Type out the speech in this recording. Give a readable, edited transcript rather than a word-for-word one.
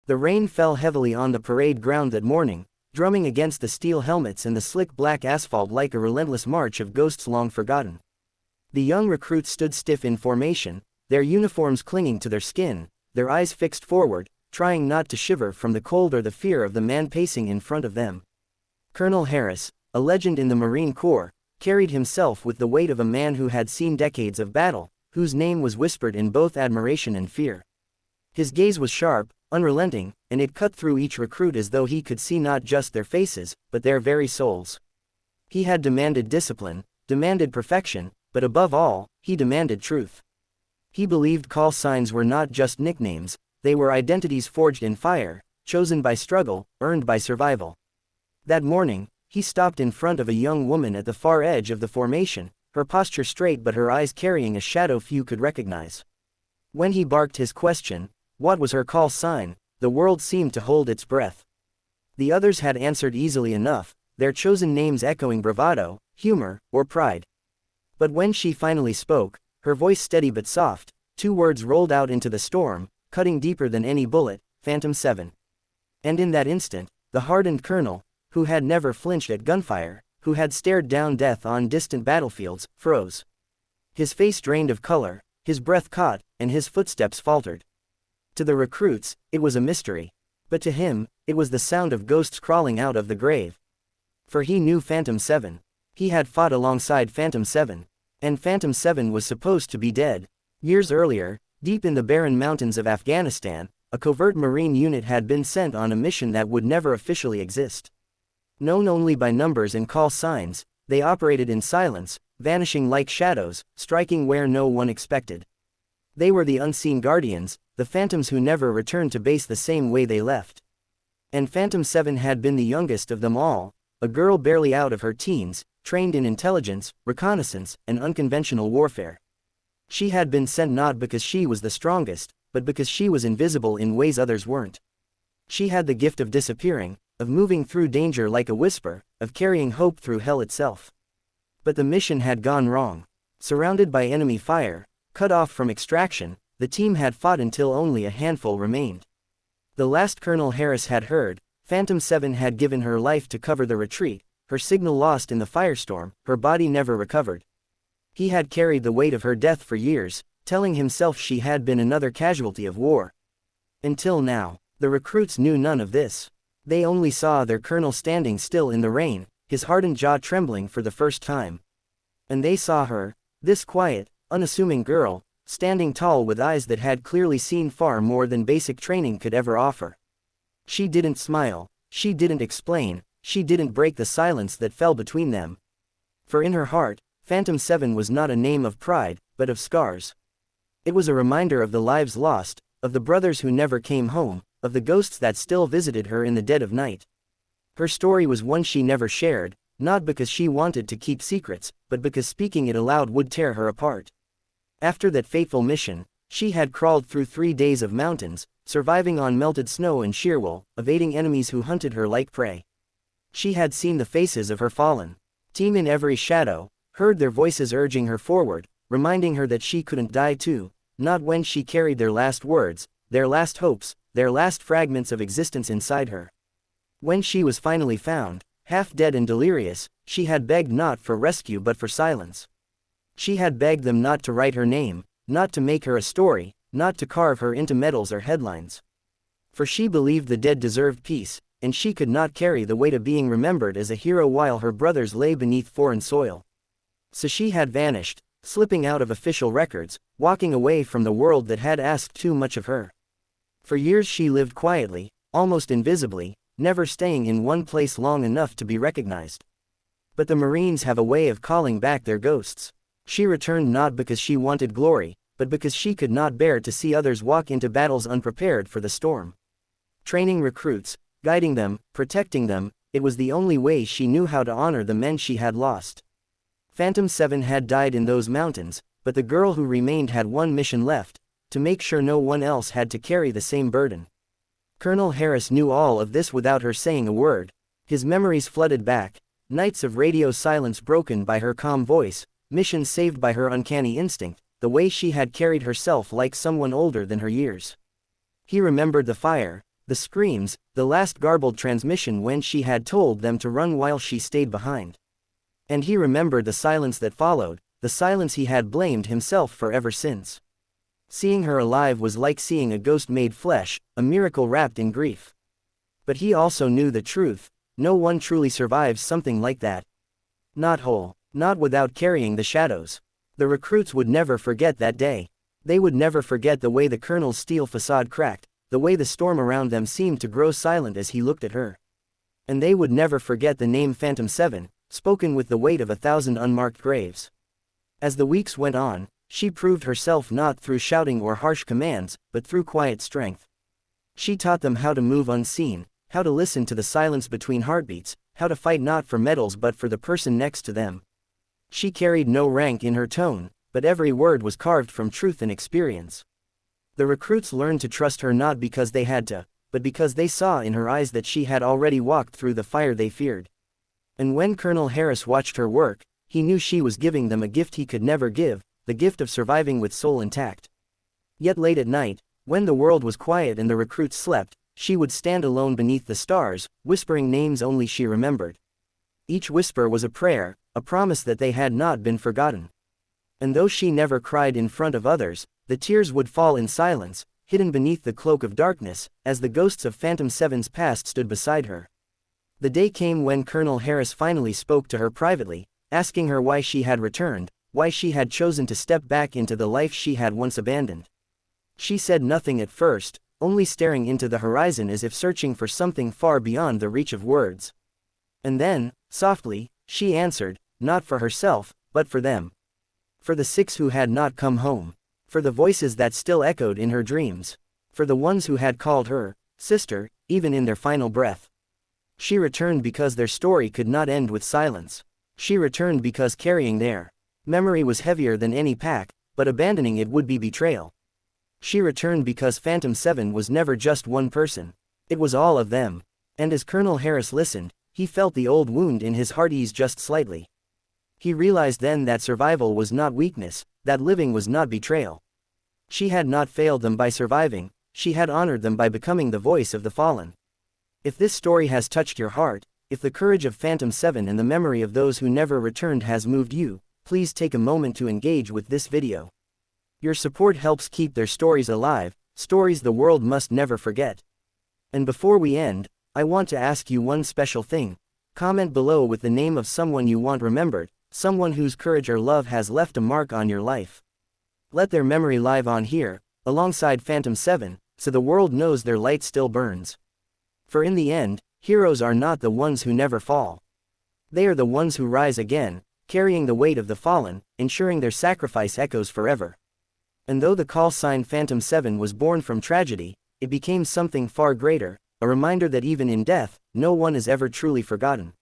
The rain fell heavily on the parade ground that morning, drumming against the steel helmets and the slick black asphalt like a relentless march of ghosts long forgotten. The young recruits stood stiff in formation, their uniforms clinging to their skin, their eyes fixed forward, trying not to shiver from the cold or the fear of the man pacing in front of them. Colonel Harris, a legend in the Marine Corps, carried himself with the weight of a man who had seen decades of battle, whose name was whispered in both admiration and fear. His gaze was sharp, unrelenting, and it cut through each recruit as though he could see not just their faces, but their very souls. He had demanded discipline, demanded perfection, but above all, he demanded truth. He believed call signs were not just nicknames, they were identities forged in fire, chosen by struggle, earned by survival. That morning, he stopped in front of a young woman at the far edge of the formation, her posture straight but her eyes carrying a shadow few could recognize. When he barked his question, what was her call sign, the world seemed to hold its breath. The others had answered easily enough, their chosen names echoing bravado, humor, or pride. But when she finally spoke, her voice steady but soft, two words rolled out into the storm, cutting deeper than any bullet, Phantom 7. And in that instant, the hardened colonel, who had never flinched at gunfire, who had stared down death on distant battlefields, froze. His face drained of color, his breath caught, and his footsteps faltered. To the recruits, it was a mystery. But to him, it was the sound of ghosts crawling out of the grave. For he knew Phantom 7. He had fought alongside Phantom 7. And Phantom 7 was supposed to be dead. Years earlier, deep in the barren mountains of Afghanistan, a covert Marine unit had been sent on a mission that would never officially exist. Known only by numbers and call signs, they operated in silence, vanishing like shadows, striking where no one expected. They were the unseen guardians, the phantoms who never returned to base the same way they left. And Phantom 7 had been the youngest of them all, a girl barely out of her teens, trained in intelligence, reconnaissance, and unconventional warfare. She had been sent not because she was the strongest, but because she was invisible in ways others weren't. She had the gift of disappearing, of moving through danger like a whisper, of carrying hope through hell itself. But the mission had gone wrong. Surrounded by enemy fire, cut off from extraction, the team had fought until only a handful remained. The last Colonel Harris had heard, Phantom 7 had given her life to cover the retreat, her signal lost in the firestorm, her body never recovered. He had carried the weight of her death for years, telling himself she had been another casualty of war. Until now, the recruits knew none of this. They only saw their colonel standing still in the rain, his hardened jaw trembling for the first time. And they saw her, this quiet, unassuming girl, standing tall with eyes that had clearly seen far more than basic training could ever offer. She didn't smile, she didn't explain, she didn't break the silence that fell between them. For in her heart, Phantom 7 was not a name of pride, but of scars. It was a reminder of the lives lost, of the brothers who never came home, of the ghosts that still visited her in the dead of night. Her story was one she never shared, not because she wanted to keep secrets, but because speaking it aloud would tear her apart. After that fateful mission, she had crawled through 3 days of mountains, surviving on melted snow and sheerwool, evading enemies who hunted her like prey. She had seen the faces of her fallen team in every shadow, heard their voices urging her forward, reminding her that she couldn't die too, not when she carried their last words, their last hopes, their last fragments of existence inside her. When she was finally found, half dead and delirious, she had begged not for rescue but for silence. She had begged them not to write her name, not to make her a story, not to carve her into medals or headlines. For she believed the dead deserved peace, and she could not carry the weight of being remembered as a hero while her brothers lay beneath foreign soil. So she had vanished, slipping out of official records, walking away from the world that had asked too much of her. For years she lived quietly, almost invisibly, never staying in one place long enough to be recognized. But the Marines have a way of calling back their ghosts. She returned not because she wanted glory, but because she could not bear to see others walk into battles unprepared for the storm. Training recruits, guiding them, protecting them, it was the only way she knew how to honor the men she had lost. Phantom 7 had died in those mountains, but the girl who remained had one mission left, to make sure no one else had to carry the same burden. Colonel Harris knew all of this without her saying a word. His memories flooded back, nights of radio silence broken by her calm voice, missions saved by her uncanny instinct, the way she had carried herself like someone older than her years. He remembered the fire, The screams, the last garbled transmission when she had told them to run while she stayed behind. And he remembered the silence that followed, the silence he had blamed himself for ever since. Seeing her alive was like seeing a ghost made flesh, a miracle wrapped in grief. But he also knew the truth: no one truly survives something like that. Not whole, not without carrying the shadows. The recruits would never forget that day. They would never forget the way the colonel's steel facade cracked, the way the storm around them seemed to grow silent as he looked at her. And they would never forget the name Phantom 7, spoken with the weight of 1,000 unmarked graves. As the weeks went on, she proved herself not through shouting or harsh commands, but through quiet strength. She taught them how to move unseen, how to listen to the silence between heartbeats, how to fight not for medals but for the person next to them. She carried no rank in her tone, but every word was carved from truth and experience. The recruits learned to trust her not because they had to, but because they saw in her eyes that she had already walked through the fire they feared. And when Colonel Harris watched her work, he knew she was giving them a gift he could never give, the gift of surviving with soul intact. Yet late at night, when the world was quiet and the recruits slept, she would stand alone beneath the stars, whispering names only she remembered. Each whisper was a prayer, a promise that they had not been forgotten. And though she never cried in front of others, the tears would fall in silence, hidden beneath the cloak of darkness, as the ghosts of Phantom 7's past stood beside her. The day came when Colonel Harris finally spoke to her privately, asking her why she had returned, why she had chosen to step back into the life she had once abandoned. She said nothing at first, only staring into the horizon as if searching for something far beyond the reach of words. And then, softly, she answered, not for herself, but for them. For the 6 who had not come home. For the voices that still echoed in her dreams. For the ones who had called her sister, even in their final breath. She returned because their story could not end with silence. She returned because carrying their memory was heavier than any pack, but abandoning it would be betrayal. She returned because Phantom 7 was never just one person. It was all of them. And as Colonel Harris listened, he felt the old wound in his heart ease just slightly. He realized then that survival was not weakness, that living was not betrayal. She had not failed them by surviving, she had honored them by becoming the voice of the fallen. If this story has touched your heart, if the courage of Phantom 7 and the memory of those who never returned has moved you, please take a moment to engage with this video. Your support helps keep their stories alive, stories the world must never forget. And before we end, I want to ask you one special thing. Comment below with the name of someone you want remembered, someone whose courage or love has left a mark on your life. Let their memory live on here, alongside Phantom 7, so the world knows their light still burns. For in the end, heroes are not the ones who never fall. They are the ones who rise again, carrying the weight of the fallen, ensuring their sacrifice echoes forever. And though the call sign Phantom 7 was born from tragedy, it became something far greater, a reminder that even in death, no one is ever truly forgotten.